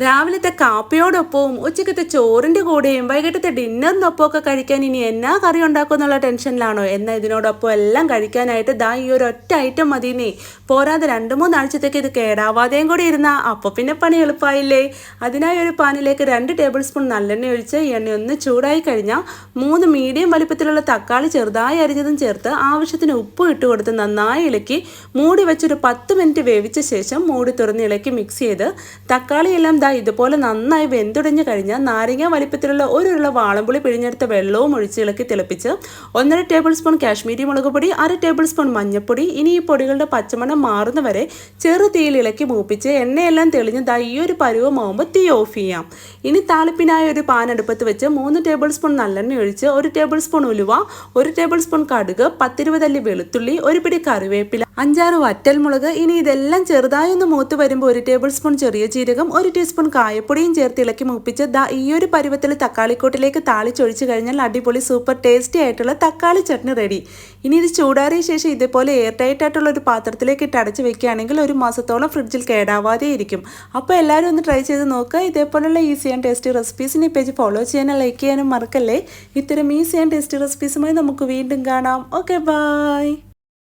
രാവിലത്തെ കാപ്പിയോടൊപ്പവും ഉച്ചക്കത്തെ ചോറിൻ്റെ കൂടെയും വൈകിട്ടത്തെ ഡിന്നറിനൊപ്പമൊക്കെ കഴിക്കാൻ ഇനി എന്നാ കറി ഉണ്ടാക്കുമെന്നുള്ള ടെൻഷനിലാണോ? എന്നാൽ ഇതിനോടൊപ്പം എല്ലാം കഴിക്കാനായിട്ട് ദാ ഈ ഒരു ഒറ്റ ഐറ്റം മതിയെന്നേ. പോരാതെ 2-3 ആഴ്ചത്തേക്ക് ഇത് കേടാവാതെയും കൂടി ഇരുന്നാൽ അപ്പോൾ പിന്നെ പണി എളുപ്പമായില്ലേ. അതിനായി ഒരു പാനിലേക്ക് 2 ടേബിൾ സ്പൂൺ നല്ലെണ്ണ ഒഴിച്ച് എണ്ണ ഒന്ന് ചൂടായി കഴിഞ്ഞാൽ 3 മീഡിയം വലിപ്പത്തിലുള്ള തക്കാളി ചെറുതായി അരിഞ്ഞതും ചേർത്ത് ആവശ്യത്തിന് ഉപ്പ് ഇട്ട് കൊടുത്ത് നന്നായി ഇളക്കി മൂടി വെച്ചൊരു 10 മിനിറ്റ് വേവിച്ച ശേഷം മൂടി തുറന്ന് ഇളക്കി മിക്സ് ചെയ്ത് തക്കാളിയെല്ലാം ഇതുപോലെ നന്നായി വെന്തുടഞ്ഞു കഴിഞ്ഞാൽ നാരങ്ങ വലിപ്പത്തിലുള്ള ഒരു ഉരുള വാളംപുളി പിഴിഞ്ഞെടുത്ത വെള്ളവും ഒഴിച്ച് ഇളക്കി തിളപ്പിച്ച് 1.5 ടേബിൾ സ്പൂൺ കാശ്മീരി മുളക് പൊടി, 1/2 ടേബിൾ സ്പൂൺ മഞ്ഞൾപ്പൊടി, ഇനി ഈ പൊടികളുടെ പച്ചമണം മാറുന്നവരെ ചെറു തീയിൽ ഇളക്കി മൂപ്പിച്ച് എണ്ണയെല്ലാം തെളിഞ്ഞ് ഈ ഒരു പരുവമാകുമ്പോൾ തീ ഓഫ് ചെയ്യാം. ഇനി താളിപ്പിനായി ഒരു പാൻ അടുപ്പത്ത് വെച്ച് 3 ടേബിൾ സ്പൂൺ നല്ലെണ്ണ ഒഴിച്ച് 1 ടേബിൾ സ്പൂൺ ഉലുവ, 1 ടേബിൾ സ്പൂൺ കടുക്, 10-20 അല്ലി വെളുത്തുള്ളി, ഒരു പിടി കറിവേപ്പില, 5-6 വറ്റൽമുളക്, ഇനി ഇതെല്ലാം ചെറുതായി ഒന്ന് മൂത്ത് വരുമ്പോൾ 1 ടേബിൾ സ്പൂൺ ചെറിയ ജീരകം, 1 ടീസ്പൂൺ കായപ്പൊടിയും ചേർത്ത് ഇളക്കി മൂപ്പിച്ച് ഈ ഒരു പരുവത്തിൽ തക്കാളിക്കൂട്ടിലേക്ക് താളിച്ചൊഴിച്ച് കഴിഞ്ഞാൽ അടിപൊളി സൂപ്പർ ടേസ്റ്റി ആയിട്ടുള്ള തക്കാളി ചട്നി റെഡി. ഇനി ഇത് ചൂടാറിയ ശേഷം ഇതേപോലെ എയർ ടൈറ്റ് ആയിട്ടുള്ള ഒരു പാത്രത്തിലേക്ക് ഇട്ട് അടച്ച് വെക്കുകയാണെങ്കിൽ 1 മാസത്തോളം ഫ്രിഡ്ജിൽ കേടാവാതെ ഇരിക്കും. അപ്പോൾ എല്ലാവരും ഒന്ന് ട്രൈ ചെയ്ത് നോക്കുക. ഇതേപോലുള്ള ഈസി ആൻഡ് ടേസ്റ്റി റെസിപ്പീസിന് ഈ പേജ് ഫോളോ ചെയ്യാനും ലൈക്ക് ചെയ്യാനും മറക്കല്ലേ. ഇത്തരം ഈസി ആൻഡ് ടേസ്റ്റി റെസിപ്പീസുമായി നമുക്ക് വീണ്ടും കാണാം. Okay, by.